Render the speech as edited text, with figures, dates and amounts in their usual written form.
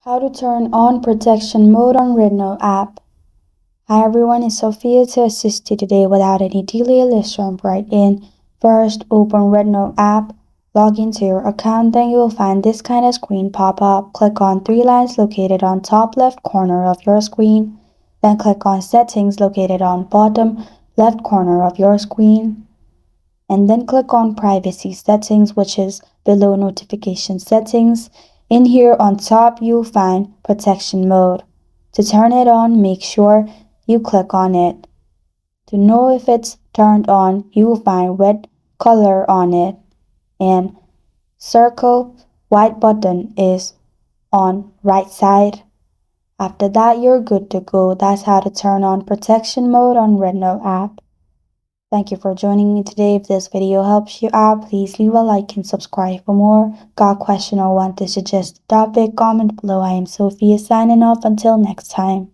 How to turn on protection mode on REDnote app. Hi everyone, it's Sophia to assist you today without any delay. Let's jump right in. First, open REDnote app, log into your account, then you will find this kind of screen pop up. Click on three lines located on top left corner of your screen. Then click on settings located on bottom left corner of your screen. And then click on privacy settings, which is below notification settings. In here on top you'll find protection mode. To turn it on, make sure you click on it. To know if it's turned on, you will find red color on it and circle white button is on right side. After that you're good to go. That's how to turn on protection mode on REDnote app. Thank you for joining me today. If this video helps you out, please leave a like and subscribe for more. Got a question or want to suggest a topic? Comment below. I am Sophia signing off. Until next time.